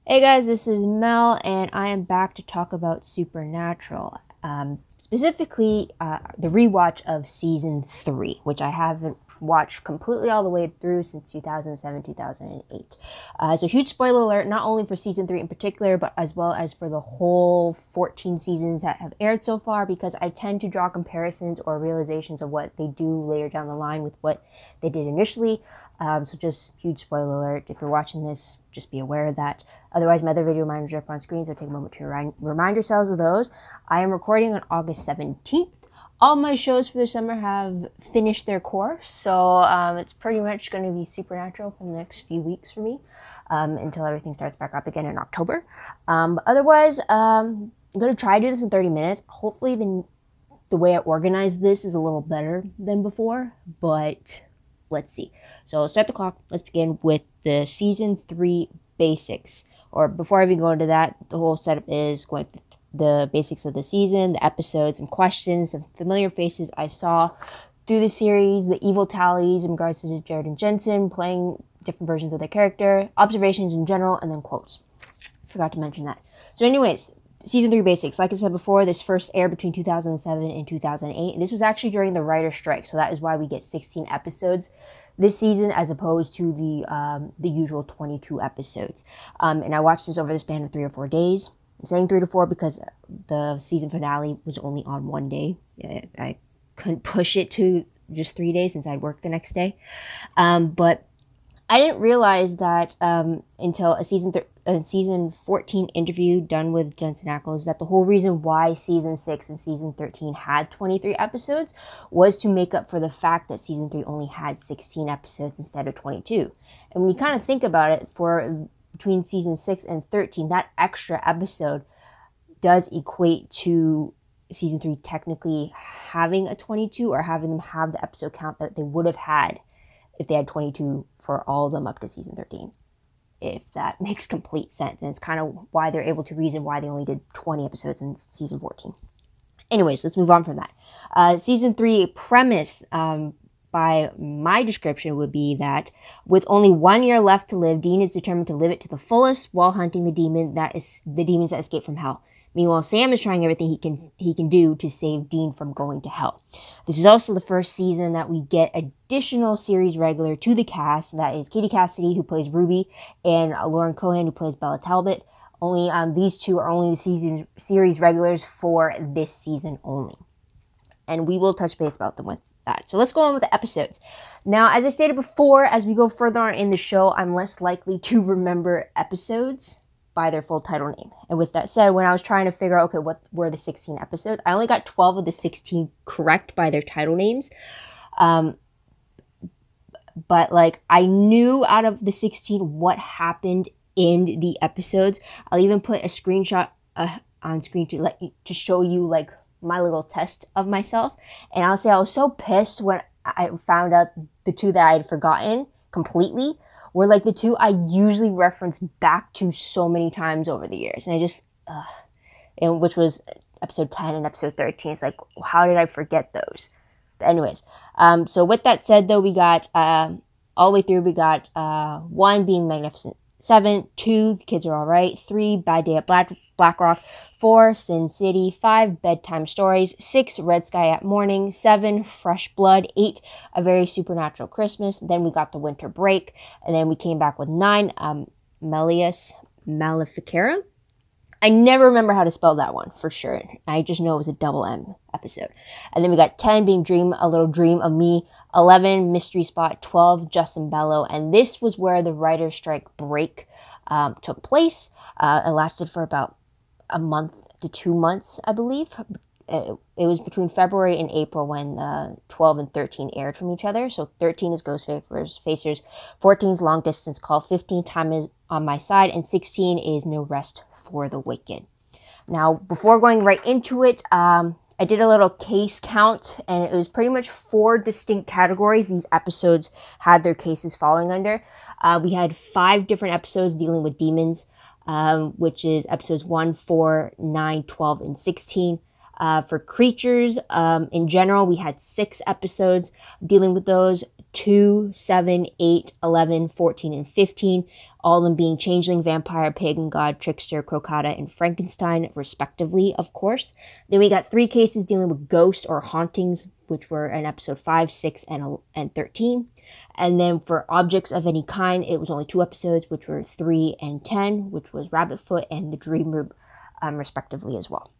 Hey guys, this is Mel, and I am back to talk about Supernatural. Specifically, the rewatch of Season 3, which I haven't watched completely all the way through since 2007, 2008. It's a huge spoiler alert, not only for Season 3 in particular, but as well as for the whole 14 seasons that have aired so far, because I tend to draw comparisons or realizations of what they do later down the line with what they did initially. So just huge spoiler alert. If you're watching this, just be aware of that. Otherwise, my other video reminders are up on screen, so take a moment to remind yourselves of those. I am recording on August 17th. All my shows for the summer have finished their course, so it's pretty much going to be Supernatural for the next few weeks for me until everything starts back up again in October. Otherwise, I'm going to try to do this in 30 minutes. Hopefully, the way I organize this is a little better than before, but let's see. So start the clock. Let's begin with the Season 3 basics. Or before I even go into that, the whole setup is going through the basics of the season, the episodes, and questions, and familiar faces I saw through the series, the evil tallies in regards to Jared and Jensen playing different versions of their character, observations in general, and then quotes. Forgot to mention that. So anyways, Season 3 basics. Like I said before, this first aired between 2007 and 2008. And this was actually during the writer's strike, so that is why we get 16 episodes this season as opposed to the usual 22 episodes. And I watched this over the span of 3 or 4 days. I'm saying 3 to 4 because the season finale was only on one day. I couldn't push it to just 3 days since I'd work the next day. But I didn't realize that until a season 14 interview done with Jensen Ackles, that the whole reason why season 6 and season 13 had 23 episodes was to make up for the fact that season 3 only had 16 episodes instead of 22. And when you kind of think about it, for between season 6 and 13, that extra episode does equate to season 3 technically having a 22, or having them have the episode count that they would have had if they had 22 for all of them up to season 13, if that makes complete sense. And it's kind of why they're able to reason why they only did 20 episodes in season 14. Anyways, let's move on from that. Season 3 premise, by my description, would be that with only 1 year left to live, Dean is determined to live it to the fullest while hunting the demons that escape from hell. Meanwhile, Sam is trying everything he can do to save Dean from going to hell. This is also the first season that we get additional series regular to the cast. That is Katie Cassidy, who plays Ruby, and Lauren Cohan, who plays Bella Talbot. Only these two are only the series regulars for this season only. And we will touch base about them with that. So let's go on with the episodes. Now, as I stated before, as we go further on in the show, I'm less likely to remember episodes by their full title name. And with that said, when I was trying to figure out, okay, what were the 16 episodes, I only got 12 of the 16 correct by their title names. But like, I knew out of the 16 what happened in the episodes. I'll even put a screenshot on screen to show you like my little test of myself. And I'll say I was so pissed when I found out the two that I had forgotten completely were like the two I usually reference back to so many times over the years. And I just, and which was episode 10 and episode 13. It's like, how did I forget those? But anyways, so with that said, though, we got, all the way through, we got 1 being Magnificent 7, 2, The Kids Are Alright, 3, Bad Day at Black Rock, 4, Sin City, 5, Bedtime Stories, 6, Red Sky at Morning, 7, Fresh Blood, 8, A Very Supernatural Christmas. Then we got the winter break, and then we came back with 9, Malleus Maleficarum. I never remember how to spell that one for sure. I just know it was a double M episode. And then we got 10 being A Little Dream of Me, 11 Mystery Spot, 12 Justin Bello. And this was where the writer's strike break took place. It lasted for about a month to 2 months, I believe. It was between February and April when 12 and 13 aired from each other. So 13 is Ghostfacers, 14 is Long Distance Call, 15 Time Is on My Side, and 16 is No Rest for the Wicked. Now, before going right into it, I did a little case count, and it was pretty much 4 distinct categories these episodes had their cases falling under. We had 5 different episodes dealing with demons, which is episodes 1, 4, 9, 12, and 16. For creatures, in general, we had 6 episodes dealing with those: 2, 7, 8, 11, 14, and 15. All of them being changeling, vampire, pagan god, trickster, crocata, and Frankenstein, respectively, of course. Then we got 3 cases dealing with ghosts or hauntings, which were in episode 5, 6, and 13. And then for objects of any kind, it was only 2 episodes, which were 3 and 10, which was Rabbit Foot and the Dream Room, respectively, as well.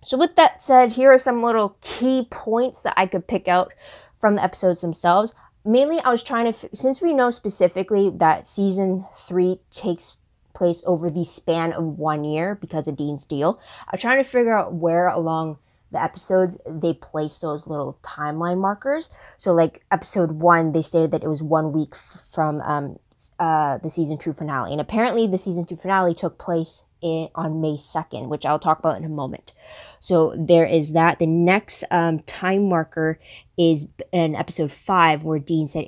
So with that said, here are some little key points that I could pick out from the episodes themselves. Mainly, I was trying to, since we know specifically that season 3 takes place over the span of 1 year because of Dean's deal, I was trying to figure out where along the episodes they place those little timeline markers. So like episode 1, they stated that it was 1 week from the season 2 finale. And apparently the season 2 finale took place on May 2nd, which I'll talk about in a moment. So there is that. The next time marker is in episode 5, where Dean said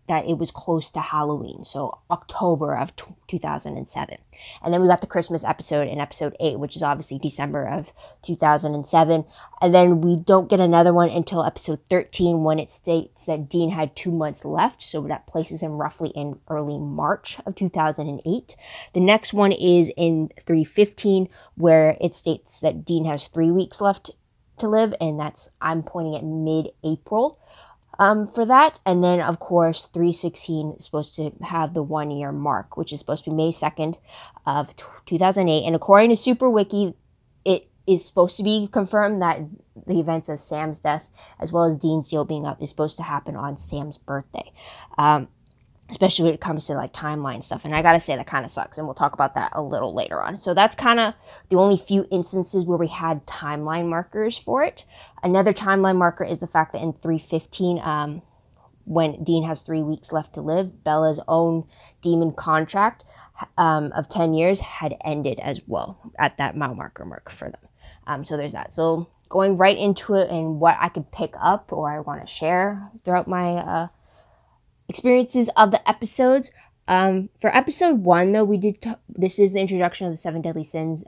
that it was close to Halloween, so October of 2007. And then we got the Christmas episode in episode 8, which is obviously December of 2007. And then we don't get another one until episode 13, when it states that Dean had 2 months left, so that places him roughly in early March of 2008. The next one is in 315, where it states that Dean has 3 weeks left to live, and I'm pointing at mid-April for that. And then of course 316 is supposed to have the 1 year mark, which is supposed to be May 2nd of 2008. And according to Super Wiki, it is supposed to be confirmed that the events of Sam's death as well as Dean's deal being up is supposed to happen on Sam's birthday, especially when it comes to like timeline stuff. And I gotta say, that kind of sucks, and we'll talk about that a little later on. So that's kind of the only few instances where we had timeline markers for it. Another timeline marker is the fact that in 315, when Dean has 3 weeks left to live, Bella's own demon contract of 10 years had ended as well at that mile marker mark for them. So there's that. So going right into it and what I could pick up or I want to share throughout my experiences of the episodes. For episode 1, though, this is the introduction of the 7 deadly sins.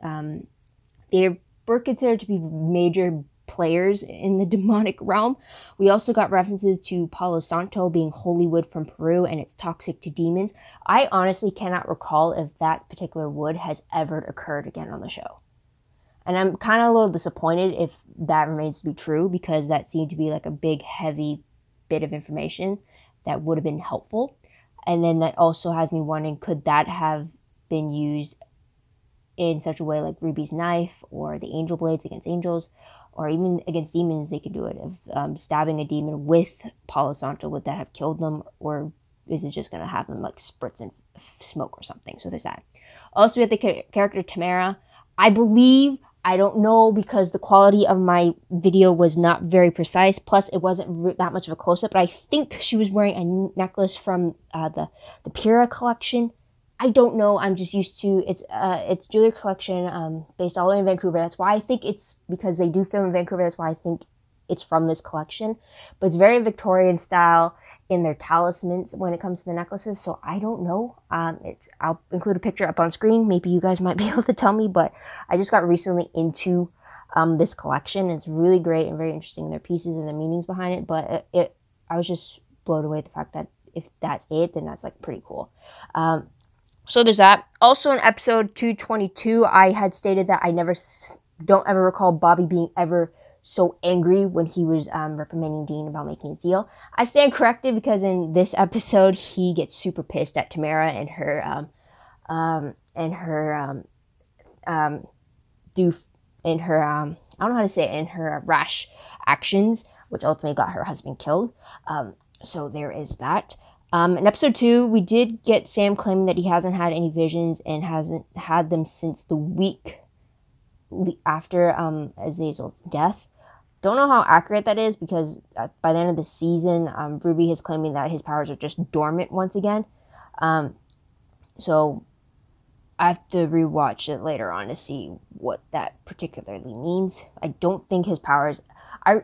They were considered to be major players in the demonic realm. We also got references to Palo Santo being holy wood from Peru, and it's toxic to demons. I honestly cannot recall if that particular wood has ever occurred again on the show. And I'm kind of a little disappointed if that remains to be true, because that seemed to be like a big, heavy bit of information that would have been helpful. And then that also has me wondering, could that have been used in such a way like Ruby's knife or the angel blades against angels, or even against demons? They could do it. If stabbing a demon with Palo Santo, would that have killed them, or is it just going to have them like spritz in smoke or something? So there's that. Also, we have the character Tamara. I don't know, because the quality of my video was not very precise. Plus, it wasn't that much of a close-up. But I think she was wearing a necklace from the Pura collection. I don't know. I'm just used to it's jewelry collection based all the way in Vancouver. That's why I think it's, because they do film in Vancouver. That's why I think it's from this collection. But it's very Victorian style in their talismans when it comes to the necklaces. So I don't know. I'll include a picture up on screen. Maybe you guys might be able to tell me, but I just got recently into this collection. It's really great and very interesting, their pieces and the meanings behind it. But I was just blown away at the fact that if that's it, then that's like pretty cool. So there's that. Also in episode 222, I had stated that I don't ever recall Bobby being ever so angry when he was reprimanding Dean about making his deal. I stand corrected, because in this episode he gets super pissed at Tamara and her I don't know how to say it, in her rash actions, which ultimately got her husband killed. So there is that. In episode 2, we did get Sam claiming that he hasn't had any visions and hasn't had them since the week after Azazel's death. Don't know how accurate that is, because by the end of the season, Ruby is claiming that his powers are just dormant once again. So I have to rewatch it later on to see what that particularly means. I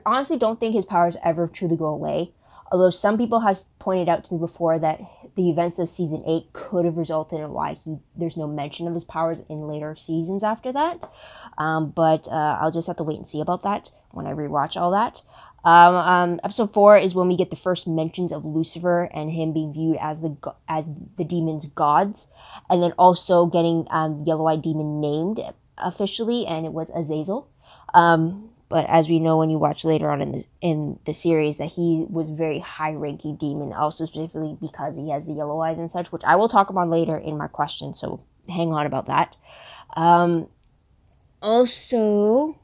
honestly don't think his powers ever truly go away. Although some people have pointed out to me before that the events of season 8 could have resulted in why there's no mention of his powers in later seasons after that. But I'll just have to wait and see about that when I rewatch all that. Episode 4 is when we get the first mentions of Lucifer and him being viewed as the demon's gods, and then also getting Yellow-Eyed Demon named officially, and it was Azazel. But as we know when you watch later on in the series, that he was a very high-ranking demon, also specifically because he has the yellow eyes and such, which I will talk about later in my question, so hang on about that. Also,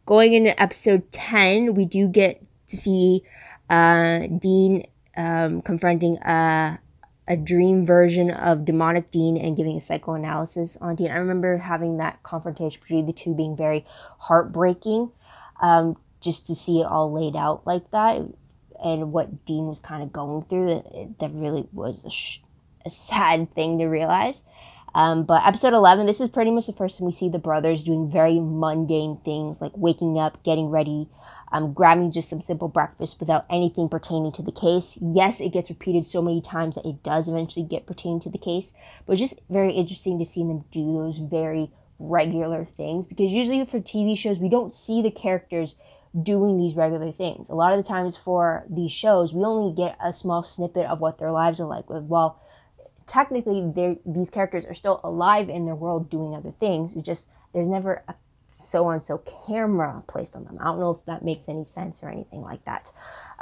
going into episode 10, we do get to see Dean confronting a dream version of demonic Dean and giving a psychoanalysis on Dean. I remember having that confrontation between the two being very heartbreaking, just to see it all laid out like that, and what Dean was kind of going through. That really was a sad thing to realize. But episode 11, this is pretty much the first time we see the brothers doing very mundane things, like waking up, getting ready, grabbing just some simple breakfast without anything pertaining to the case. Yes, it gets repeated so many times that it does eventually get pertaining to the case, but it's just very interesting to see them do those very regular things, because usually for TV shows, we don't see the characters doing these regular things. A lot of the times for these shows, we only get a small snippet of what their lives are like. Well, technically, these characters are still alive in their world doing other things. It's just there's never a so-and-so camera placed on them. I don't know if that makes any sense or anything like that.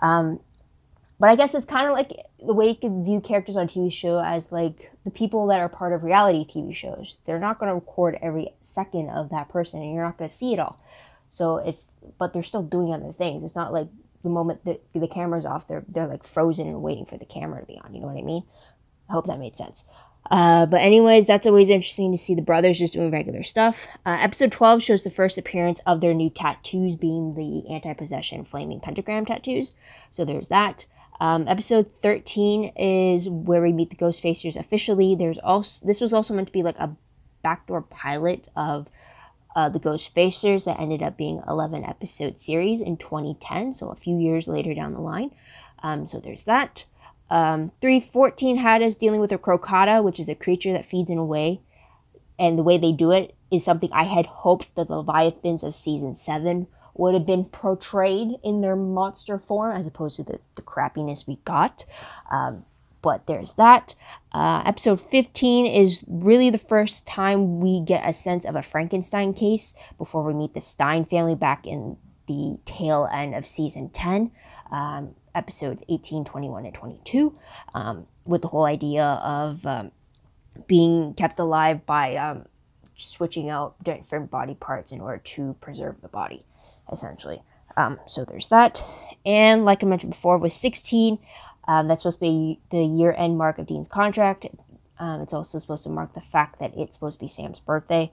But I guess it's kind of like the way you could view characters on a TV show as like the people that are part of reality TV shows. They're not going to record every second of that person, and you're not going to see it all. But they're still doing other things. It's not like the moment that the camera's off, they're like frozen and waiting for the camera to be on. You know what I mean? I hope that made sense. But anyways, that's always interesting to see the brothers just doing regular stuff. Episode 12 shows the first appearance of their new tattoos, being the anti-possession flaming pentagram tattoos. So there's that. Episode 13 is where we meet the Ghostfacers officially. This was also meant to be like a backdoor pilot of the Ghostfacers that ended up being 11 episode series in 2010, so a few years later down the line. So there's that. 3:14 had us dealing with a crocata, which is a creature that feeds in a way, and the way they do it is something I had hoped that the Leviathans of season 7 would have been portrayed in their monster form, as opposed to the crappiness we got. But there's that. Episode 15 is really the first time we get a sense of a Frankenstein case before we meet the Stein family back in the tail end of season 10. Episodes 18, 21, and 22, with the whole idea of being kept alive by switching out different body parts in order to preserve the body, essentially. So there's that. And like I mentioned before, with 16, that's supposed to be the year-end mark of Dean's contract. It's also supposed to mark the fact that it's supposed to be Sam's birthday.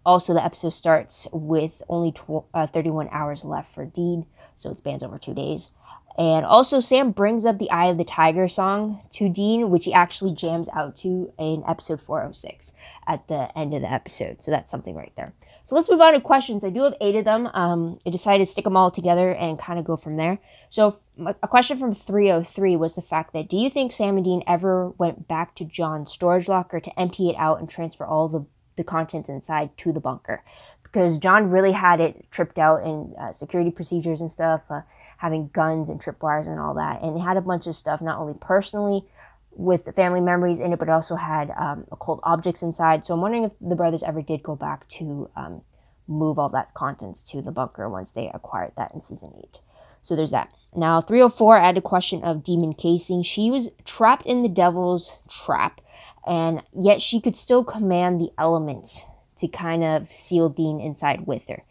Also, the episode starts with only 31 hours left for Dean, so it spans over 2 days. And also, Sam brings up the Eye of the Tiger song to Dean, which he actually jams out to in episode 406 at the end of the episode. So that's something right there. So let's move on to questions. I do have 8 of them. I decided to stick them all together and kind of go from there. So a question from 303 was the fact that, do you think Sam and Dean ever went back to John's storage locker to empty it out and transfer all the contents inside to the bunker? Because John really had it tripped out in security procedures and stuff, having guns and tripwires and all that. And it had a bunch of stuff, not only personally with the family memories in it, but it also had occult objects inside. So I'm wondering if the brothers ever did go back to move all that contents to the bunker once they acquired that in season 8. So there's that. Now, 304, I had a question of Demon Casing. She was trapped in the devil's trap, and yet she could still command the elements to kind of seal Dean inside with her.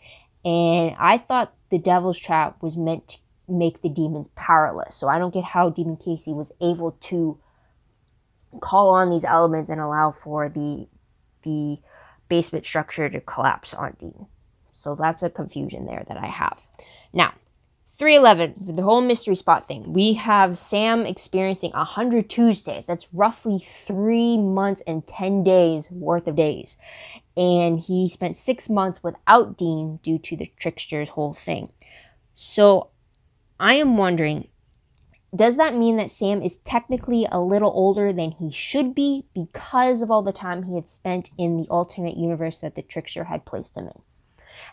And I thought the devil's trap was meant to make the demons powerless. So I don't get how Demon Casey was able to call on these elements and allow for the basement structure to collapse on Dean. So that's a confusion there that I have. Now, 311, the whole mystery spot thing. We have Sam experiencing 100 Tuesdays. That's roughly 3 months and 10 days worth of days. And he spent 6 months without Dean due to the trickster's whole thing. So I am wondering, does that mean that Sam is technically a little older than he should be because of all the time he had spent in the alternate universe that the trickster had placed him in?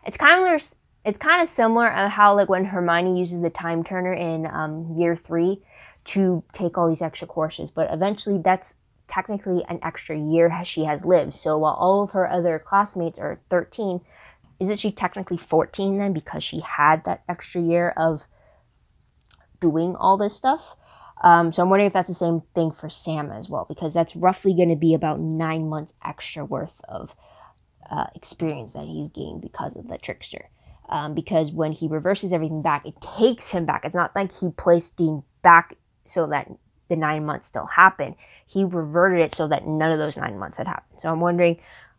It's kind of similar to how, like, when Hermione uses the time turner in year 3 to take all these extra courses, but eventually that's technically an extra year she has lived. So while all of her other classmates are 13, isn't she technically 14 then, because she had that extra year of doing all this stuff? So I'm wondering if that's the same thing for Sam as well, because that's roughly going to be about 9 months extra worth of experience that he's gained because of the trickster. Because when he reverses everything back, it takes him back. It's not like he placed Dean back so that the 9 months still happened. He reverted it so that none of those 9 months had happened. So I'm wondering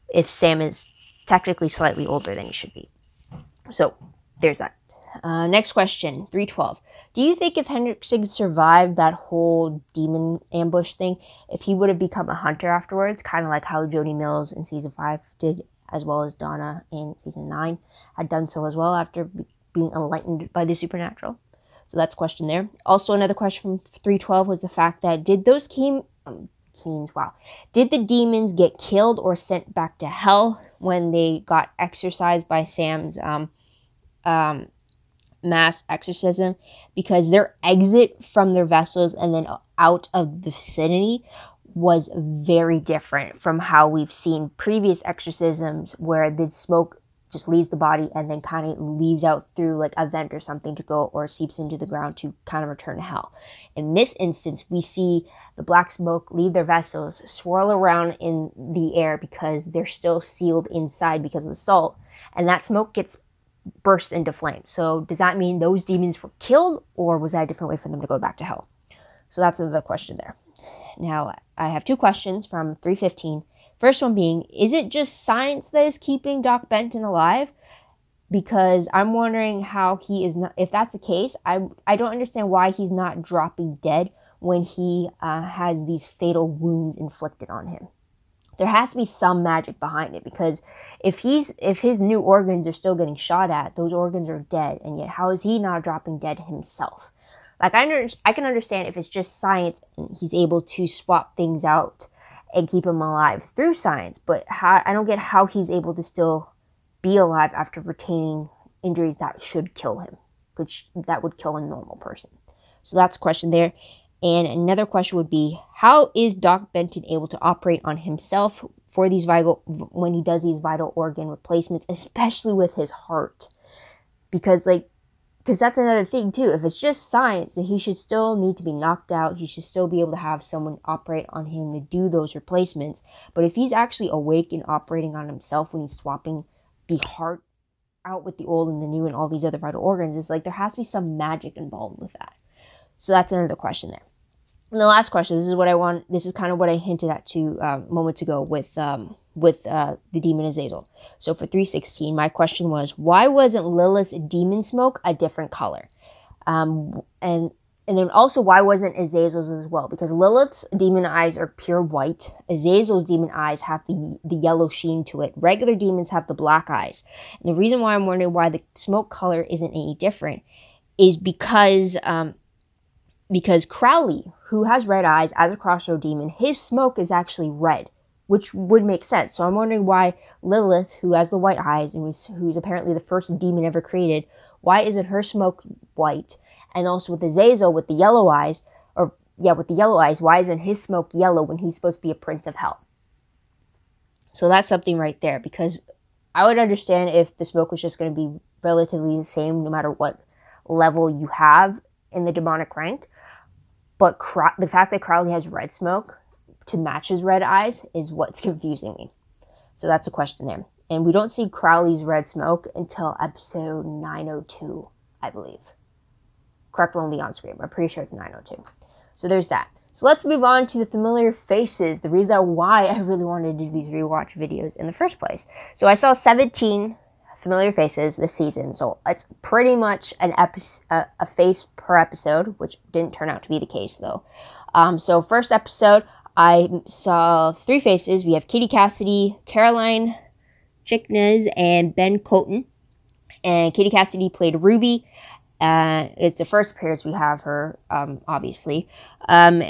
if Sam is technically slightly older than he should be. So there's that. Next question, 312. Do you think if Henriksen survived that whole demon ambush thing, if he would have become a hunter afterwards, kind of like how Jodie Mills in season 5 did, as well as Donna in season 9 had done so as well after being enlightened by the supernatural? So that's question there. Also, another question from 312 was the fact that did those did the demons get killed or sent back to hell when they got exorcised by Sam's mass exorcism? Because their exit from their vessels and then out of the vicinity was very different from how we've seen previous exorcisms, where the smoke just leaves the body and then kind of leaves out through like a vent or something to go, or seeps into the ground to kind of return to hell. In this instance, we see the black smoke leave their vessels, swirl around in the air because they're still sealed inside because of the salt, and that smoke gets burst into flames. So does that mean those demons were killed, or was that a different way for them to go back to hell? So that's another question there. Now, I have 2 questions from 315. First one being, is it just science that is keeping Doc Benton alive? Because I'm wondering how he is not, if that's the case, I don't understand why he's not dropping dead when he has these fatal wounds inflicted on him. There has to be some magic behind it, because if his new organs are still getting shot at, those organs are dead, and yet how is he not dropping dead himself? Like, I can understand if it's just science and he's able to swap things out and keep him alive through science, but I don't get how he's able to still be alive after retaining injuries that should kill him, which that would kill a normal person. So that's a question there. And another question would be, how is Doc Benton able to operate on himself for these when he does these vital organ replacements, especially with his heart? Because that's another thing too. If it's just science, then he should still need to be knocked out. He should still be able to have someone operate on him to do those replacements. But if he's actually awake and operating on himself when he's swapping the heart out with the old and the new and all these other vital organs, it's like there has to be some magic involved with that. So that's another question there. And the last question, this is kind of what I hinted at moments ago with the demon Azazel. So for 316, my question was, why wasn't Lilith's demon smoke a different color? And then also, why wasn't Azazel's as well? Because Lilith's demon eyes are pure white. Azazel's demon eyes have the yellow sheen to it. Regular demons have the black eyes. And the reason why I'm wondering why the smoke color isn't any different is because Crowley, who has red eyes as a crossroad demon, his smoke is actually red, which would make sense. So I'm wondering why Lilith, who has the white eyes and who's apparently the first demon ever created, why isn't her smoke white? And also with Azazel with the yellow eyes, why isn't his smoke yellow when he's supposed to be a prince of hell? So that's something right there, because I would understand if the smoke was just going to be relatively the same no matter what level you have in the demonic rank. But the fact that Crowley has red smoke to match his red eyes is what's confusing me. So that's a question there. And we don't see Crowley's red smoke until episode 902, I believe. Correct one will be on screen, but I'm pretty sure it's 902. So there's that. So let's move on to the familiar faces, the reason why I really wanted to do these rewatch videos in the first place. So I saw 17 familiar faces this season, so it's pretty much a face per episode, which didn't turn out to be the case though. So first episode, I saw 3 faces. We have Katie Cassidy, Caroline Chicknez, and Ben Coton. And Katie Cassidy played Ruby. It's the first appearance we have her, obviously. And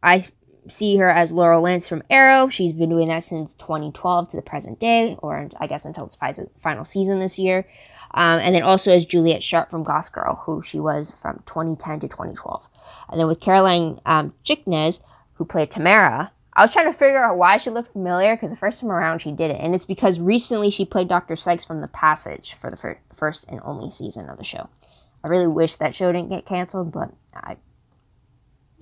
I see her as Laurel Lance from Arrow. She's been doing that since 2012 to the present day, or I guess until its final season this year. And then also as Juliet Sharp from Gossip Girl, who she was from 2010 to 2012. And then with Caroline Chicknez, who played Tamara, I was trying to figure out why she looked familiar, because the first time around she didn't. And it's because recently she played Dr. Sykes from The Passage for the first and only season of the show. I really wish that show didn't get canceled, but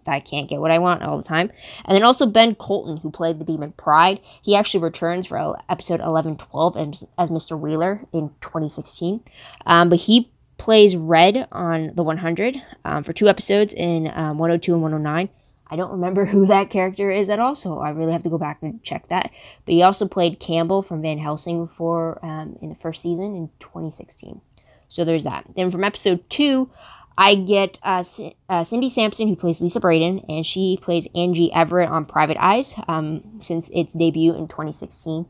I can't get what I want all the time. And then also Ben Colton, who played the demon Pride. He actually returns for episode 11-12 as Mr. Wheeler in 2016. But he plays Red on The 100 for 2 episodes in 102 and 109. I don't remember who that character is at all, so I really have to go back and check that. But he also played Campbell from Van Helsing in the first season in 2016. So there's that. Then from episode 2, I get Cindy Sampson, who plays Lisa Braden, and she plays Angie Everett on Private Eyes since its debut in 2016,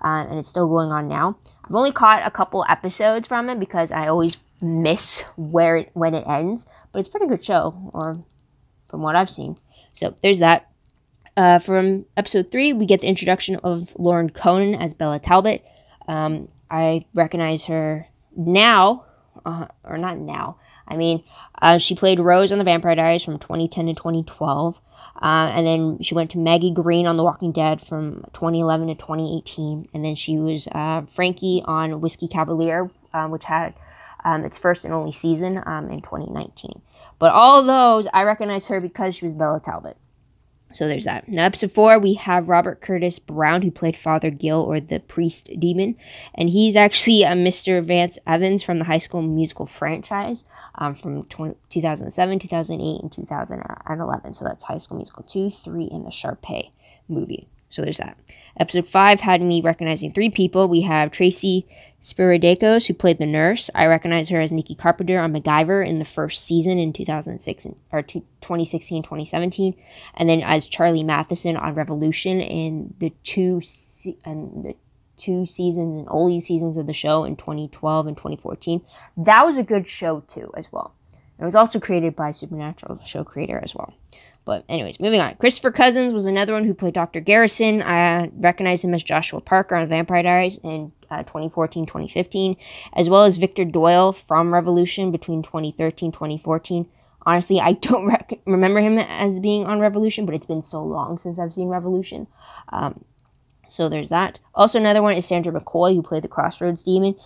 and it's still going on now. I've only caught a couple episodes from it because I always miss when it ends, but it's a pretty good show, or from what I've seen. So there's that. From episode 3, we get the introduction of Lauren Cohan as Bella Talbot. I recognize her now, or not now. I mean, she played Rose on The Vampire Diaries from 2010 to 2012. And then she went to Maggie Green on The Walking Dead from 2011 to 2018. And then she was Frankie on Whiskey Cavalier, which had its first and only season in 2019. But all of those, I recognize her because she was Bella Talbot. So there's that. Now, episode 4, we have Robert Curtis Brown, who played Father Gill, or the priest demon. And he's actually Mr. Vance Evans from the High School Musical franchise from 2007, 2008, and 2011. So that's High School Musical 2, 3, and the Sharpay movie. So there's that. Episode 5 had me recognizing 3 people. We have Tracy Spiridakos, who played the nurse. I recognize her as Nikki Carpenter on MacGyver in the first season in 2016, 2017. And then as Charlie Matheson on Revolution in the two seasons and only seasons of the show in 2012 and 2014. That was a good show too, as well. It was also created by Supernatural show creator as well. But anyways, moving on. Christopher Cousins was another one who played Dr. Garrison. I recognize him as Joshua Parker on Vampire Diaries in 2014-2015, as well as Victor Doyle from Revolution between 2013-2014. Honestly, I don't remember him as being on Revolution, but it's been so long since I've seen Revolution. So there's that. Also, another one is Sandra McCoy, who played the Crossroads Demon.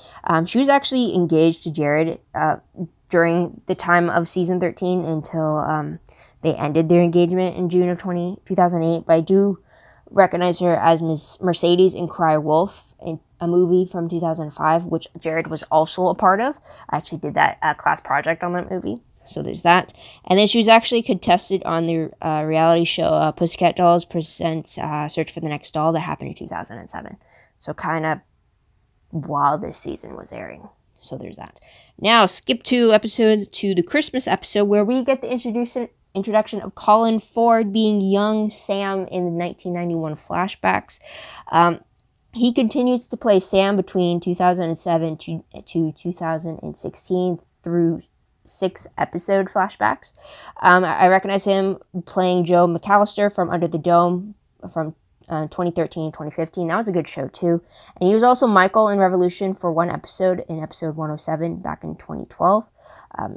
She was actually engaged to Jared during the time of season 13 until they ended their engagement in June of 2008. But I do recognize her as Miss Mercedes in Cry Wolf, in a movie from 2005, which Jared was also a part of. I actually did that class project on that movie. So there's that. And then she was actually contested on the reality show Pussycat Dolls Presents Search for the Next Doll that happened in 2007. So kind of while this season was airing. So there's that. Now, skip 2 episodes to the Christmas episode where we get the introduction of Colin Ford being young Sam in the 1991 flashbacks. He continues to play Sam between 2007 to 2016 through 6 episode flashbacks. I recognize him playing Joe McAllister from Under the Dome from 2013 and 2015. That was a good show too. And he was also Michael in Revolution for 1 episode in episode 107 back in 2012.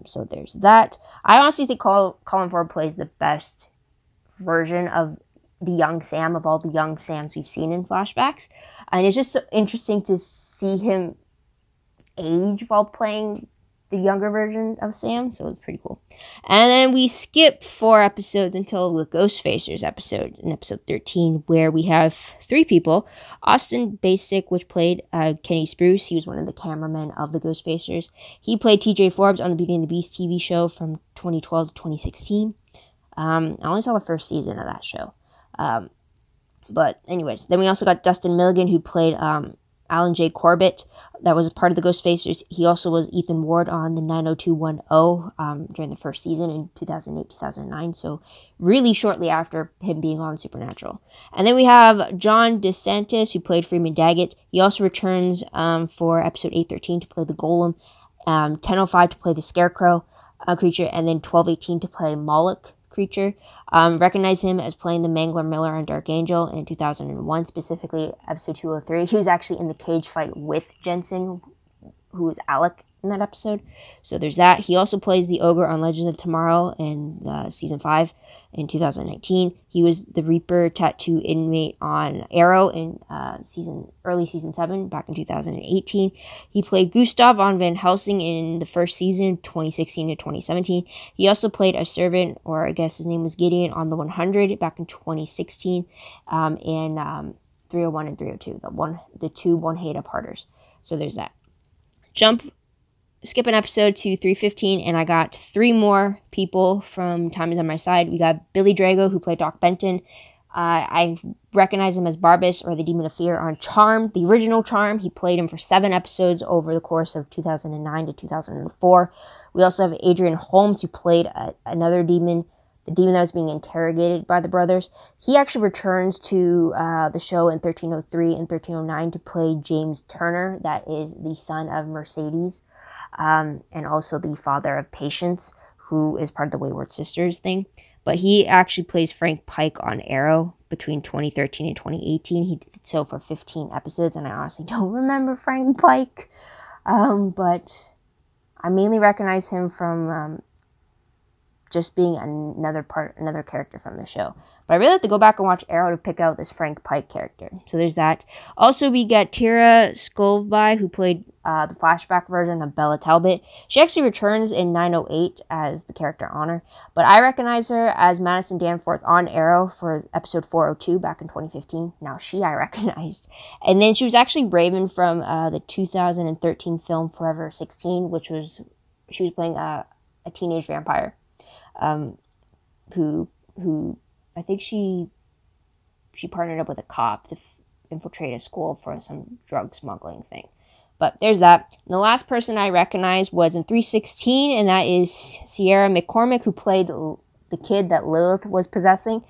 So there's that. I honestly think Colin Ford plays the best version of the young Sam of all the young Sams we've seen in flashbacks. And it's just so interesting to see him age while playing the younger version of Sam, so it's pretty cool. And then we skip 4 episodes until the Ghostfacers episode, in episode 13, where we have 3 people. Austin Basic, which played Kenny Spruce. He was one of the cameramen of the Ghostfacers. He played TJ Forbes on the Beauty and the Beast TV show from 2012 to 2016. I only saw the first season of that show. But anyways, then we also got Dustin Milligan, who played Alan J. Corbett. That was a part of the Ghostfacers. He also was Ethan Ward on the 90210 during the first season in 2008-2009. So really shortly after him being on Supernatural. And then we have John DeSantis, who played Freeman Daggett. He also returns for episode 813 to play the Golem. 10:05 to play the Scarecrow creature, and then 12:18 to play Moloch creature. Recognize him as playing the Mangler Miller on Dark Angel in 2001, specifically episode 203. He was actually in the cage fight with Jensen, who was Alec in that episode. So there's that. He also plays the Ogre on Legends of Tomorrow in season 5 in 2019. He was the Reaper tattoo inmate on Arrow in early season 7 back in 2018. He played Gustav on Van Helsing in the first season, 2016 to 2017. He also played a servant, or I guess his name was Gideon, on the 100 back in 2016, and 301 and 302, the two one-hit-aparters. So there's that. Skip an episode to 315, and I got 3 more people from Time Is on My Side. We got Billy Drago, who played Doc Benton. I recognize him as Barbas, or the Demon of Fear, on Charm, the original Charm. He played him for 7 episodes over the course of 2009 to 2004. We also have Adrian Holmes, who played another demon, the demon that was being interrogated by the brothers. He actually returns to the show in 1303 and 1309 to play James Turner, that is the son of Mercedes, and also the father of Patience, who is part of the Wayward Sisters thing. But he actually plays Frank Pike on Arrow between 2013 and 2018. He did so for 15 episodes, and I honestly don't remember Frank Pike. But I mainly recognize him from just being another character from the show. But I really have to go back and watch Arrow to pick out this Frank Pike character. So there's that. Also, we got Tira Skolby, who played the flashback version of Bella Talbot. She actually returns in 908 as the character Honor. But I recognize her as Madison Danforth on Arrow for episode 402 back in 2015. Now I recognized. And then she was actually Raven from the 2013 film Forever 16, she was playing a teenage vampire. Who I think she partnered up with a cop to infiltrate a school for some drug smuggling thing. But there's that. And the last person I recognized was in 316, and that is Sierra McCormick, who played the kid that Lilith was possessing.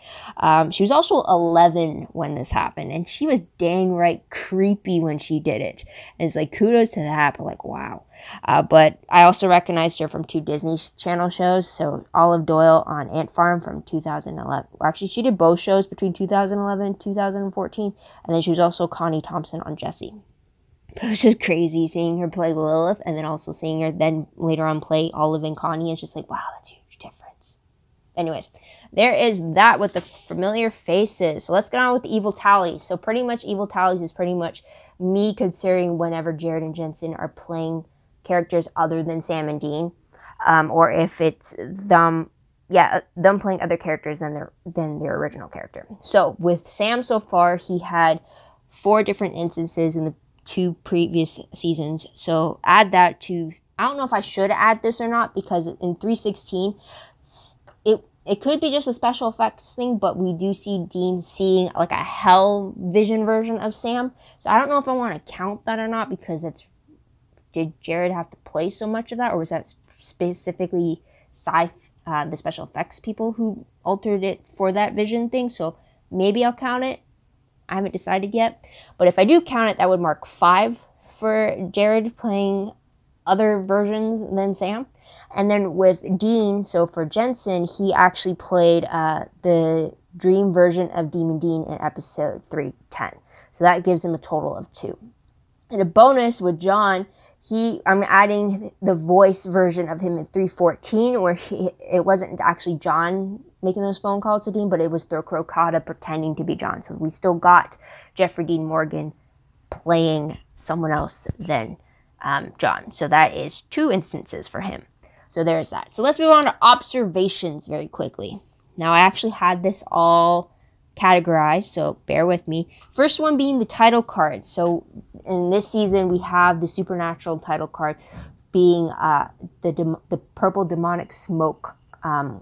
She was also 11 when this happened, and she was dang right creepy when she did it. And it's like, kudos to that, but like, wow. But I also recognized her from 2 Disney Channel shows. So Olive Doyle on Ant Farm from 2011. Well, actually, she did both shows between 2011 and 2014. And then she was also Connie Thompson on Jessie. But it was just crazy seeing her play Lilith, and then also seeing her then later on play Olive and Connie. It's just like, wow, that's a huge difference. Anyways, there is that with the familiar faces. So let's get on with the Evil Tallies. So pretty much Evil Tallies is pretty much me considering whenever Jared and Jensen are playing characters other than Sam and Dean, or if it's them playing other characters than their original character. So with Sam so far, he had 4 different instances in the 2 previous seasons. So add that to, I don't know if I should add this or not, because in 316, it could be just a special effects thing, but we do see Dean seeing like a hell vision version of Sam. So I don't know if I want to count that or not, because did Jared have to play so much of that, or was that specifically the special effects people who altered it for that vision thing? So maybe I'll count it. I haven't decided yet. But if I do count it, that would mark 5 for Jared playing other versions than Sam. And then with Dean, so for Jensen, he actually played the dream version of Demon Dean in episode 310. So that gives him a total of 2. And a bonus with John, I'm adding the voice version of him in 314, where it wasn't actually John making those phone calls to Dean, but it was Thor Crocata pretending to be John. So we still got Jeffrey Dean Morgan playing someone else than John. So that is 2 instances for him. So there's that. So let's move on to observations very quickly. Now I actually had this all categorized, so bear with me. First one being the title card. So in this season, we have the supernatural title card being the purple demonic smoke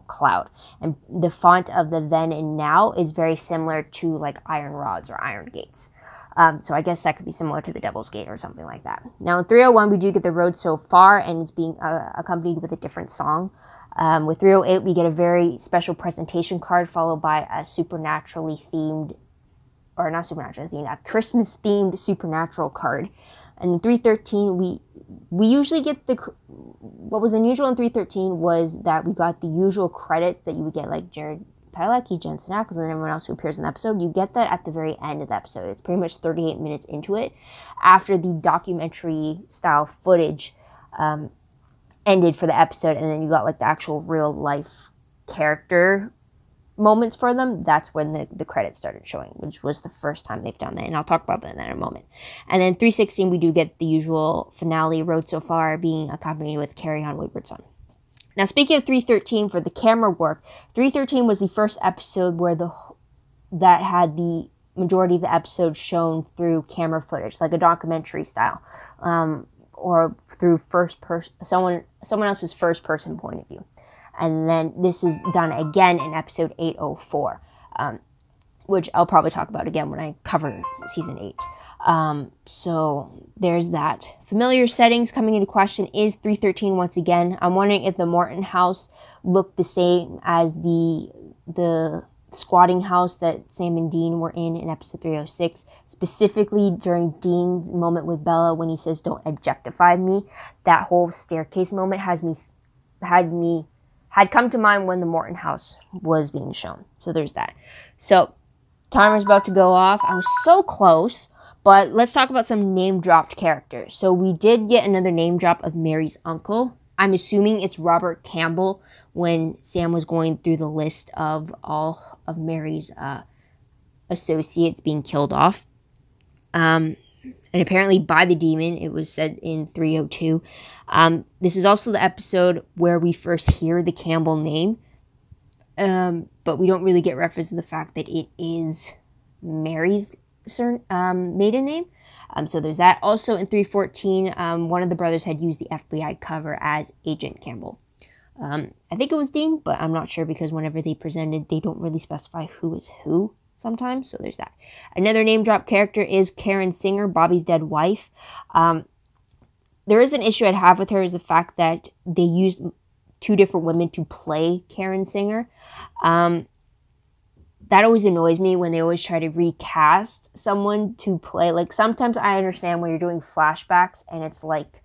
cloud, and the font of the then and now is very similar to like iron rods or iron gates. So I guess that could be similar to the Devil's Gate or something like that. Now in 301, we do get the road so far, and it's being accompanied with a different song. With 308, we get a very special presentation card followed by a supernaturally themed, or not supernaturally themed, a Christmas themed supernatural card. And in 313, we usually get what was unusual in 313 was that we got the usual credits that you would get, like Jared Padalecki, Jensen Ackles, and everyone else who appears in the episode. You get that at the very end of the episode. It's pretty much 38 minutes into it, after the documentary style footage ended for the episode, and then you got like the actual real life character moments for them. That's when the credits started showing, which was the first time they've done that, and I'll talk about that in a moment. And then 316, we do get the usual finale, Road So Far, being accompanied with Carry On Wayward Son. Now, speaking of 313, for the camera work, 313 was the first episode where that had the majority of the episode shown through camera footage, like a documentary style, or through someone else's first person point of view. And then this is done again in episode 804, which I'll probably talk about again when I cover season 8. So there's that. Familiar settings coming into question is 313 once again. I'm wondering if the Morton house looked the same as the squatting house that Sam and Dean were in episode 306, specifically during Dean's moment with Bella when he says, "Don't objectify me." That whole staircase moment had come to mind when the Morton house was being shown. So there's that. So timer's about to go off. I was so close, but let's talk about some name-dropped characters. So we did get another name drop of Mary's uncle. I'm assuming it's Robert Campbell when Sam was going through the list of all of Mary's associates being killed off. And apparently by the demon, it was said in 302. This is also the episode where we first hear the Campbell name, but we don't really get reference to the fact that it is Mary's maiden name. So there's that. Also in 314, one of the brothers had used the FBI cover as Agent Campbell. I think it was Dean, but I'm not sure because whenever they presented, they don't really specify who is who sometimes. So there's that. Another name drop character is Karen Singer, Bobby's dead wife. There is an issue I'd have with her is the fact that they used two different women to play Karen Singer. That always annoys me when they always try to recast someone to play. Like, sometimes I understand when you're doing flashbacks and it's like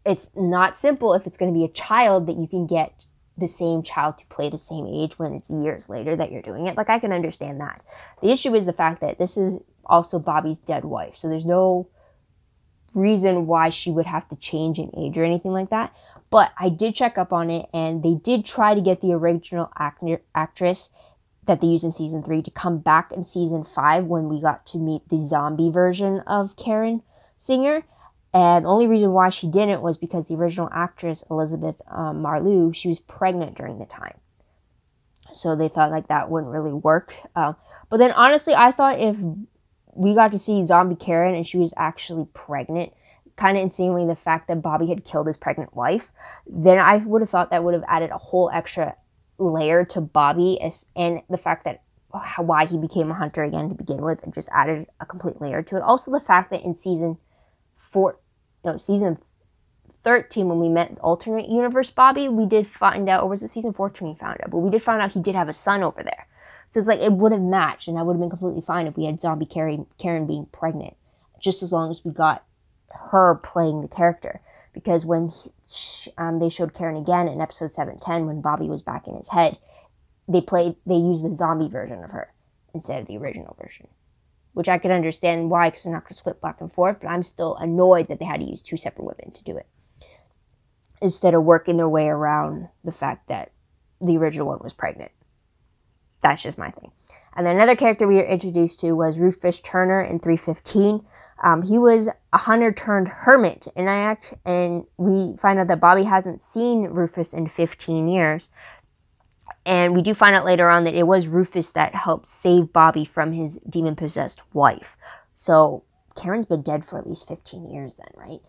it's not simple if it's going to be a child that you can get the same child to play the same age when it's years later that you're doing it. Like, I can understand that. The issue is the fact that this is also Bobby's dead wife. So there's no reason why she would have to change in age or anything like that. But I did check up on it, and they did try to get the original actress that they used in season 3 to come back in season 5 when we got to meet the zombie version of Karen Singer. And the only reason why she didn't was because the original actress, Elizabeth Marlowe, she was pregnant during the time. So they thought like that wouldn't really work. But then honestly, I thought if we got to see zombie Karen and she was actually pregnant, kind of insinuating the fact that Bobby had killed his pregnant wife, then I would have thought that would have added a whole extra layer to Bobby, and the fact that why he became a hunter again to begin with, and just added a complete layer to it. Also the fact that in season 13 when we met alternate universe Bobby, we did find out, or was it season 14 we found out, but we did find out he did have a son over there. So it's like it would have matched, and I would have been completely fine if we had zombie Karen being pregnant, just as long as we got her playing the character. Because when they showed Karen again in episode 710 when Bobby was back in his head, they used the zombie version of her instead of the original version. Which I could understand why, because they're not going to split back and forth, but I'm still annoyed that they had to use two separate women to do it, instead of working their way around the fact that the original one was pregnant. That's just my thing. And then another character we were introduced to was Rufus Turner in 315. He was a hunter turned hermit, and we find out that Bobby hasn't seen Rufus in 15 years. And we do find out later on that it was Rufus that helped save Bobby from his demon-possessed wife. So Karen's been dead for at least 15 years then, right?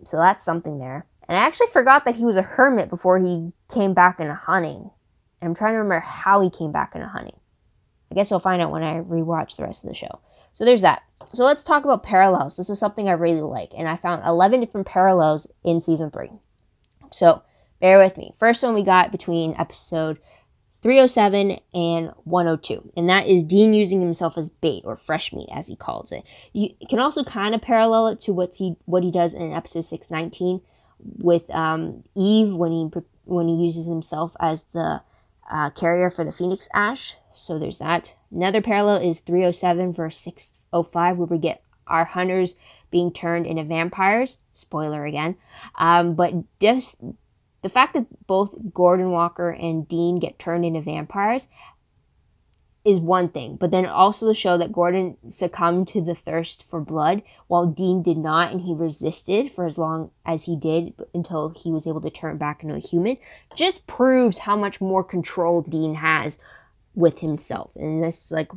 So that's something there. And I actually forgot that he was a hermit before he came back into hunting. And I'm trying to remember how he came back into hunting. I guess I'll find out when I rewatch the rest of the show. So there's that. So let's talk about parallels. This is something I really like. And I found 11 different parallels in season 3. So bear with me. First one we got between episode 307 and 102, and that is Dean using himself as bait, or fresh meat as he calls it. You can also kind of parallel it to what he does in episode 619 with Eve when he uses himself as the carrier for the Phoenix Ash. So there's that. Another parallel is 307 verse 605, where we get our hunters being turned into vampires. Spoiler again. But just the fact that both Gordon Walker and Dean get turned into vampires is one thing, but then also to show that Gordon succumbed to the thirst for blood, while Dean did not, and he resisted for as long as he did until he was able to turn back into a human, just proves how much more control Dean has with himself. And this is like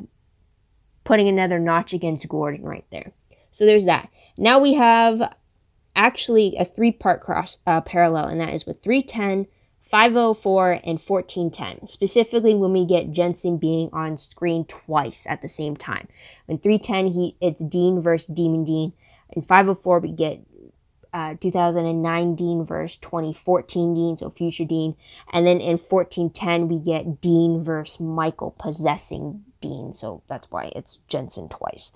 putting another notch against Gordon right there. So there's that. Now we have actually a 3-part cross parallel, and that is with 310, 504, and 1410. Specifically when we get Jensen being on screen twice at the same time. In 310, it's Dean versus Demon Dean. In 504, we get 2009 Dean versus 2014 Dean, so future Dean. And then in 1410, we get Dean versus Michael possessing Dean. So that's why it's Jensen twice.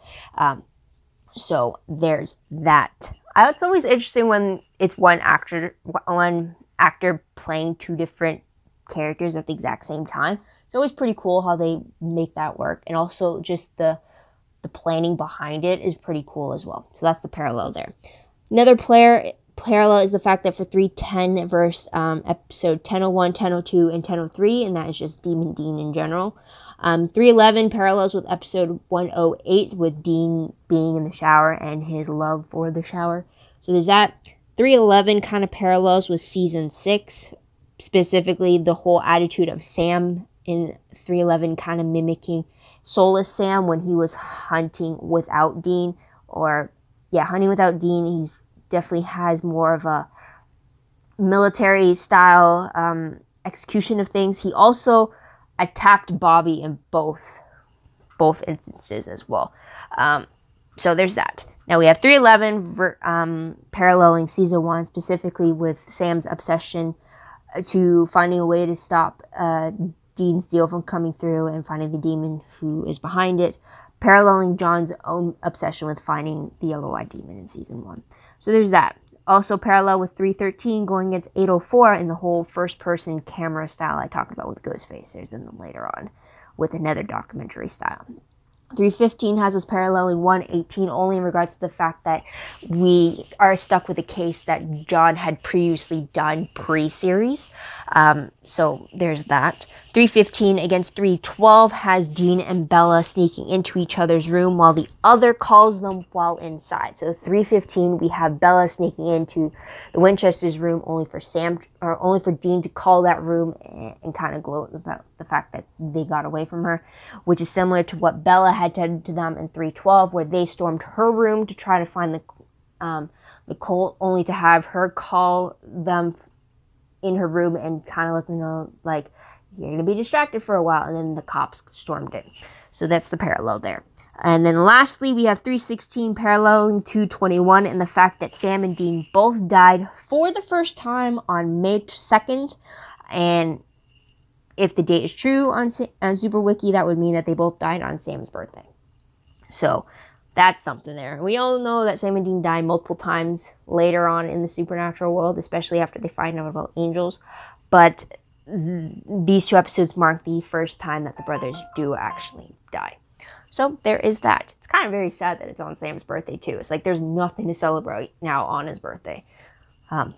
So there's that. It's always interesting when it's one actor playing two different characters at the exact same time. It's always pretty cool how they make that work. And also just the planning behind it is pretty cool as well. So that's the parallel there. Another parallel is the fact that for 310 verse episode 1001, 1002, and 1003, and that is just Demon Dean in general. 311 parallels with episode 108 with Dean being in the shower and his love for the shower. So there's that. 311 kind of parallels with season 6, specifically the whole attitude of Sam in 311 kind of mimicking Soulless Sam when he was hunting without Dean, hunting without Dean. He definitely has more of a military style execution of things. He also attacked Bobby in both instances as well. So there's that. Now we have 311 paralleling season 1, specifically with Sam's obsession to finding a way to stop Dean's deal from coming through and finding the demon who is behind it, paralleling John's own obsession with finding the Yellow-Eyed Demon in season 1. So there's that. Also parallel with 313 going against 804 in the whole first-person camera style I talked about with Ghostface. There's them later on with another documentary style. 315 has us paralleling 118 only in regards to the fact that we are stuck with a case that John had previously done pre-series. So there's that. 315 against 312 has Dean and Bella sneaking into each other's room while the other calls them while inside. So 315, we have Bella sneaking into the Winchester's room only for Dean to call that room and kind of gloat about the fact that they got away from her, which is similar to what Bella had done to them in 312, where they stormed her room to try to find the cult, only to have her call them in her room and kind of let them know, like, you're going to be distracted for a while, and then the cops stormed in. So that's the parallel there. And then lastly, we have 316 paralleling 221 and the fact that Sam and Dean both died for the first time on May 2nd. And if the date is true on Super Wiki, that would mean that they both died on Sam's birthday. So that's something there. We all know that Sam and Dean die multiple times later on in the supernatural world, especially after they find out about angels. But these two episodes mark the first time that the brothers do actually die. So there is that. It's kind of very sad that it's on Sam's birthday too. It's like there's nothing to celebrate now on his birthday.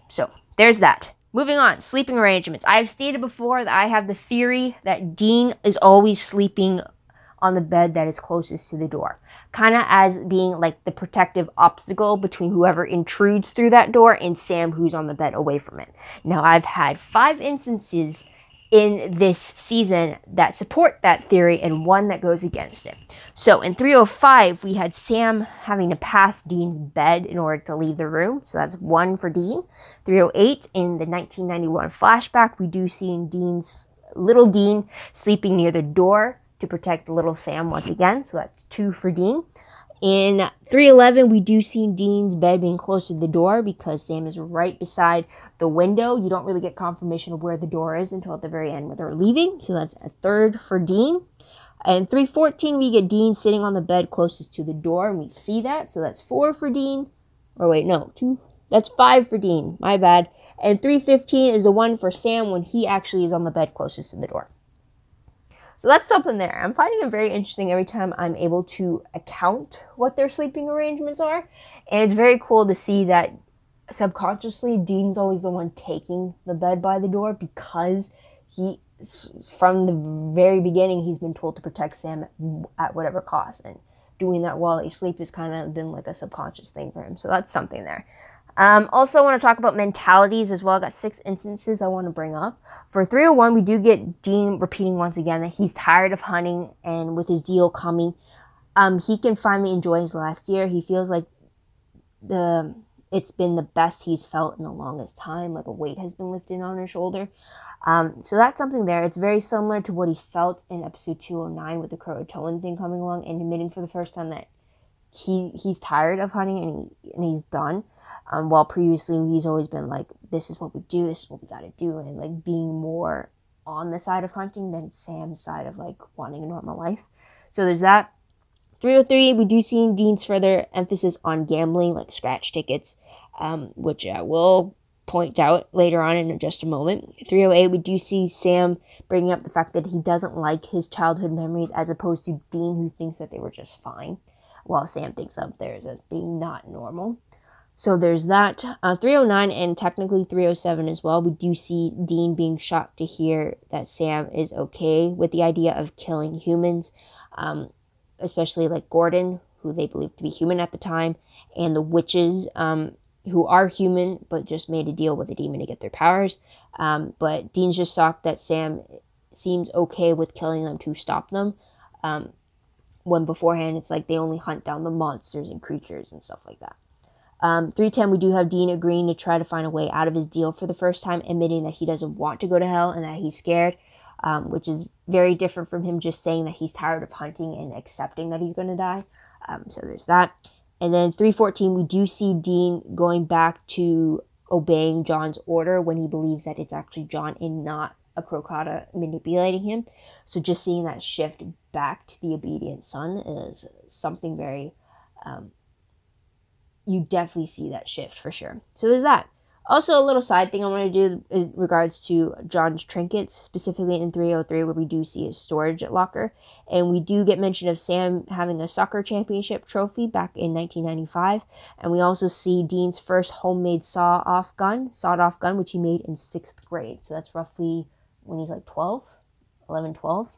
So there's that. Moving on, sleeping arrangements. I have stated before that I have the theory that Dean is always sleeping on the bed that is closest to the door, kind of as being like the protective obstacle between whoever intrudes through that door and Sam, who's on the bed away from it. Now, I've had 5 instances in this season that support that theory and one that goes against it. So in 305, we had Sam having to pass Dean's bed in order to leave the room. So that's 1 for Dean. 308, in the 1991 flashback, we do see little Dean sleeping near the door to protect little Sam once again. So that's 2 for Dean. In 311, we do see Dean's bed being close to the door because Sam is right beside the window. You don't really get confirmation of where the door is until at the very end where they're leaving. So that's a third for Dean. And 314, we get Dean sitting on the bed closest to the door, and we see that. So that's 4 for Dean. Or wait, no, 2. That's 5 for Dean. My bad. And 315 is the one for Sam when he actually is on the bed closest to the door. So that's something there. I'm finding it very interesting every time I'm able to account what their sleeping arrangements are. And it's very cool to see that subconsciously Dean's always the one taking the bed by the door because from the very beginning, he's been told to protect Sam at whatever cost. And doing that while they sleep has kind of been like a subconscious thing for him. So that's something there. Also, I want to talk about mentalities as well. I got 6 instances I want to bring up. For 301, we do get Dean repeating once again that he's tired of hunting, and with his deal coming, he can finally enjoy his last year. He feels like it's been the best he's felt in the longest time, like a weight has been lifted on his shoulder. So that's something there. It's very similar to what he felt in episode 209 with the Croatoan thing coming along and admitting for the first time that he's tired of hunting and he's done. While previously he's always been like, this is what we do, this is what we gotta do, and like being more on the side of hunting than Sam's side of like wanting a normal life. So there's that. 303, we do see Dean's further emphasis on gambling, like scratch tickets, which I will point out later on in just a moment. 308, we do see Sam bringing up the fact that he doesn't like his childhood memories as opposed to Dean, who thinks that they were just fine, while Sam thinks of theirs as being not normal. So there's that. 309 and technically 307 as well, we do see Dean being shocked to hear that Sam is okay with the idea of killing humans, especially like Gordon, who they believed to be human at the time, and the witches, who are human but just made a deal with a demon to get their powers. But Dean's just shocked that Sam seems okay with killing them to stop them, when beforehand it's like they only hunt down the monsters and creatures and stuff like that. 310, we do have Dean agreeing to try to find a way out of his deal for the first time, admitting that he doesn't want to go to hell and that he's scared, which is very different from him just saying that he's tired of hunting and accepting that he's going to die. So there's that. And then 314, we do see Dean going back to obeying John's order when he believes that it's actually John and not a crocodile manipulating him. So just seeing that shift back to the obedient son is something very... you definitely see that shift for sure. So there's that. Also, a little side thing I want to do in regards to John's trinkets, specifically in 303, where we do see his storage locker. And we do get mention of Sam having a soccer championship trophy back in 1995. And we also see Dean's first homemade sawed-off gun, which he made in 6th grade. So that's roughly when he's like 11, 12.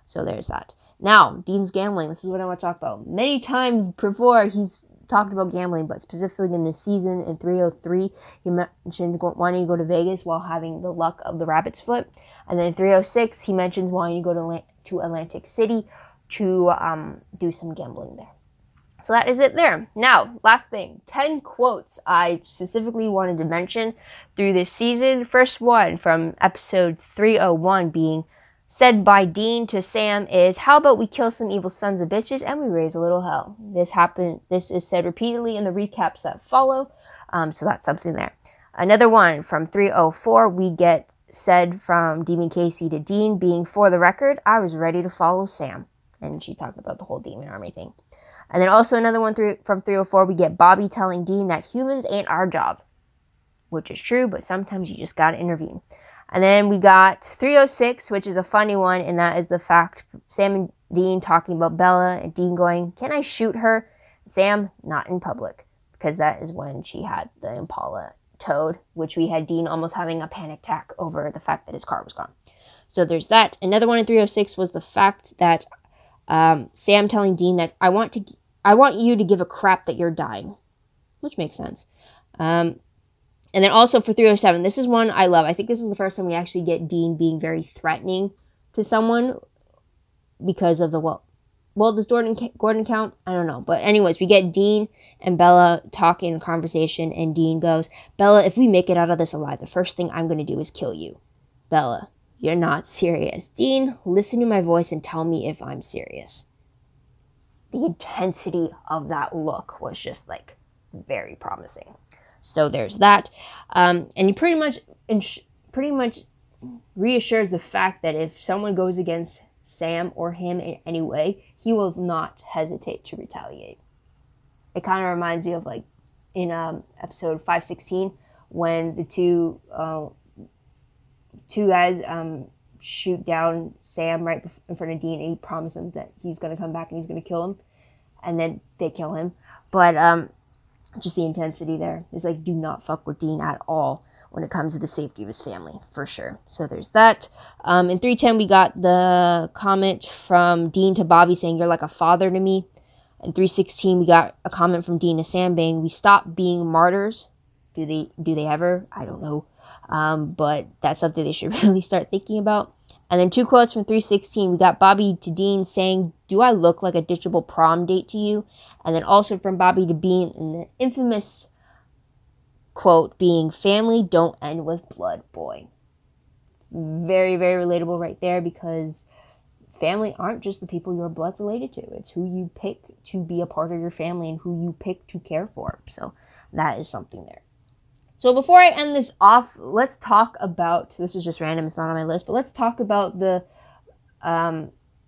So there's that. Now, Dean's gambling. This is what I want to talk about. Many times before, he's talked about gambling, but specifically in this season in 303, he mentioned wanting to go to Vegas while having the luck of the rabbit's foot. And then in 306, he mentions wanting to go to Atlantic City to do some gambling there. So that is it there. Now, last thing, 10 quotes I specifically wanted to mention through this season. First one from episode 301 being said by Dean to Sam is, how about we kill some evil sons of bitches and we raise a little hell. This is said repeatedly in the recaps that follow. So that's something there. Another one from 304, we get said from Demon Casey to Dean being, for the record, I was ready to follow Sam. And she's talking about the whole demon army thing. And then also another one from 304, we get Bobby telling Dean that humans ain't our job. Which is true, but sometimes you just gotta intervene. And then we got 306, which is a funny one, and that is the fact Sam and Dean talking about Bella, and Dean going, can I shoot her? Sam, not in public, because that is when she had the Impala towed, which we had Dean almost having a panic attack over the fact that his car was gone. So there's that. Another one in 306 was the fact that Sam telling Dean that I want you to give a crap that you're dying, which makes sense. And then also for 307, this is one I love. I think this is the first time we actually get Dean being very threatening to someone because of the, does Gordon count? I don't know. But anyways, we get Dean and Bella talking in conversation, and Dean goes, Bella, if we make it out of this alive, the first thing I'm going to do is kill you. Bella, you're not serious. Dean, listen to my voice and tell me if I'm serious. the intensity of that look was just like very promising. So there's that. And he pretty much reassures the fact that if someone goes against Sam or him in any way, he will not hesitate to retaliate. It kind of reminds me of like in episode 516 when the two guys shoot down Sam right in front of Dean, and he promised him that he's going to come back and he's going to kill him, and then they kill him. But just the intensity there is like, do not fuck with Dean at all when it comes to the safety of his family, for sure. So there's that. In 310, we got the comment from Dean to Bobby saying, "You're like a father to me." In 316, we got a comment from Dean to Sam saying, "We stop being martyrs." Do they ever? I don't know. But that's something they should really start thinking about. And then 2 quotes from 316. We got Bobby to Dean saying, "Do I look like a ditchable prom date to you?" And then also from Bobby to Dean in the infamous quote being, "Family don't end with blood, boy." Very, very relatable right there, because family aren't just the people you're blood related to. It's who you pick to be a part of your family and who you pick to care for. So that is something there. So before I end this off, let's talk about, this is just random, it's not on my list, but let's talk about the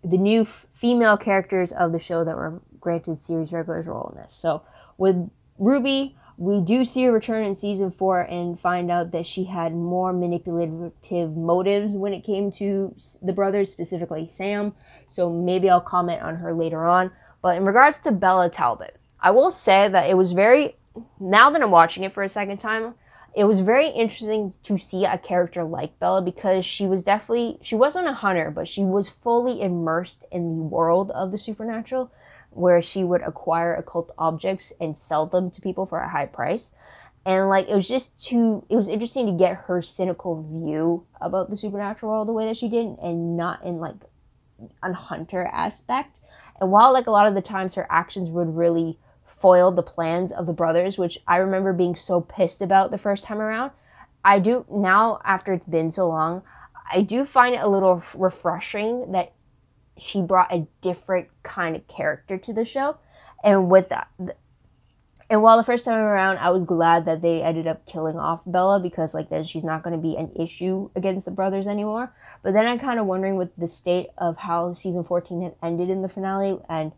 new female characters of the show that were granted series regulars role in this. So with Ruby, we do see her return in season 4 and find out that she had more manipulative motives when it came to the brothers, specifically Sam. So maybe I'll comment on her later on. But in regards to Bella Talbot, I will say that it was now that I'm watching it for a second time, it was very interesting to see a character like Bella, because she wasn't a hunter, but she was fully immersed in the world of the supernatural, where she would acquire occult objects and sell them to people for a high price. And like, it was interesting to get her cynical view about the supernatural world the way that she did, and not in like a hunter aspect. And while like a lot of the times her actions would really foil the plans of the brothers, which I remember being so pissed about the first time around, I do now, after it's been so long, I do find it a little refreshing that she brought a different kind of character to the show. And with that, and while the first time around I was glad that they ended up killing off Bella, because like then she's not going to be an issue against the brothers anymore. But then I'm kind of wondering, with the state of how season 14 had ended in the finale and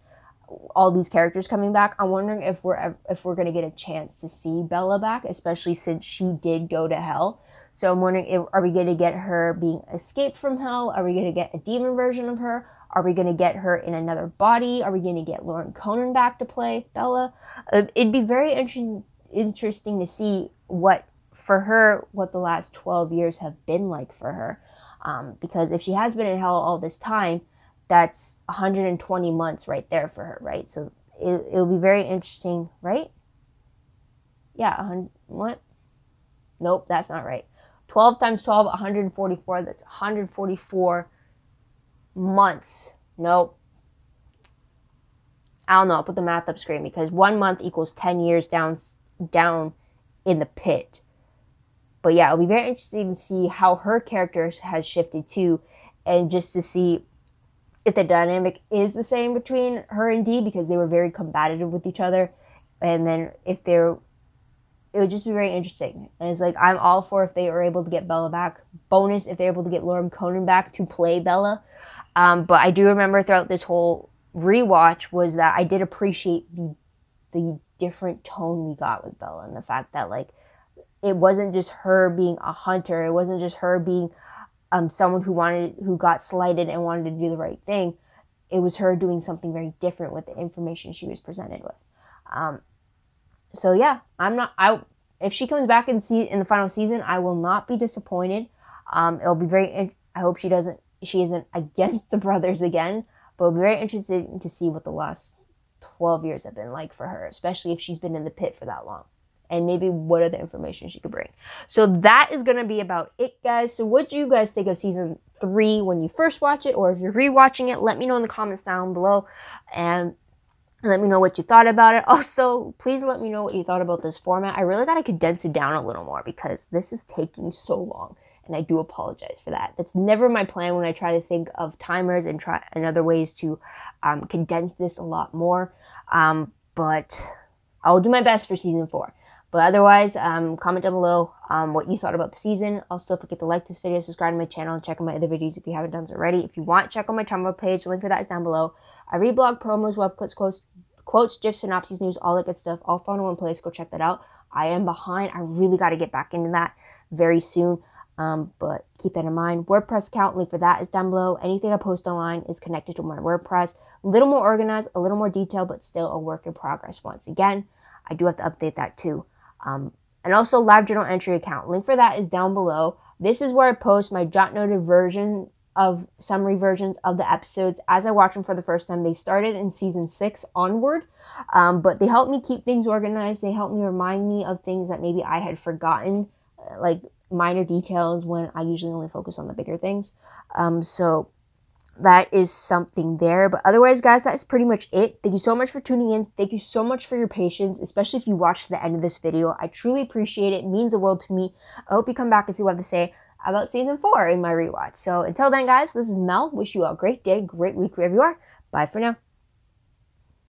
all these characters coming back, I'm wondering if we're going to get a chance to see Bella back, especially since she did go to hell. So I'm wondering, are we going to get her being escaped from hell? Are we going to get a demon version of her? Are we going to get her in another body? Are we going to get Lauren Conan back to play Bella? It'd be very interesting to see what the last 12 years have been like for her. Because if she has been in hell all this time, that's 120 months right there for her, right? So it'll be very interesting, right? Yeah, what? Nope, that's not right. 12 times 12, 144. That's 144 months. Nope. I don't know. I'll put the math up screen, because 1 month equals 10 years down in the pit. But yeah, it'll be very interesting to see how her character has shifted too, and just to see if the dynamic is the same between her and Dee, because they were very combative with each other. And then it would just be very interesting. And it's like, I'm all for if they were able to get Bella back. Bonus if they're able to get Lauren Conan back to play Bella. But I do remember throughout this whole rewatch was that I did appreciate the different tone we got with Bella, and the fact that like it wasn't just her being a hunter. It wasn't just her being someone who got slighted and wanted to do the right thing. It was her doing something very different with the information she was presented with. So yeah, if she comes back in the final season, I will not be disappointed. It'll be I hope she isn't against the brothers again, but it'll be very interesting to see what the last 12 years have been like for her, especially if she's been in the pit for that long. And maybe what other information she could bring. So that is going to be about it, guys. So what do you guys think of season 3 when you first watch it? Or if you're rewatching it, let me know in the comments down below. And let me know what you thought about it. Also, please let me know what you thought about this format. I really got to condense it down a little more, because this is taking so long. and I do apologize for that. That's never my plan when I try to think of timers and other ways to condense this a lot more. But I'll do my best for season 4. But otherwise, comment down below what you thought about the season. Also, don't forget to like this video, subscribe to my channel, and check out my other videos if you haven't done so already. If you want, check out my Tumblr page. The link for that is down below. I read blog promos, web clips, quotes, GIFs, synopses, news, all that good stuff, all found in one place. Go check that out. I am behind. I really got to get back into that very soon. But keep that in mind. WordPress account, link for that is down below. Anything I post online is connected to my WordPress. A little more organized, a little more detailed, but still a work in progress. Once again, I do have to update that too. And also live journal entry account. Link for that is down below. This is where I post my jot noted version of summary versions of the episodes as I watch them for the first time. They started in season 6 onward, but they help me keep things organized. They help me remind me of things that maybe I had forgotten, like minor details when I usually only focus on the bigger things. So that is something there. But otherwise, guys, that's pretty much it. Thank you so much for tuning in. Thank you so much for your patience, especially if you watched the end of this video. I truly appreciate it. It means the world to me. I hope you come back and see what I have to say about season 4 in my rewatch. So until then, guys, this is Mel. Wish you all a great day, great week wherever you are. Bye for now.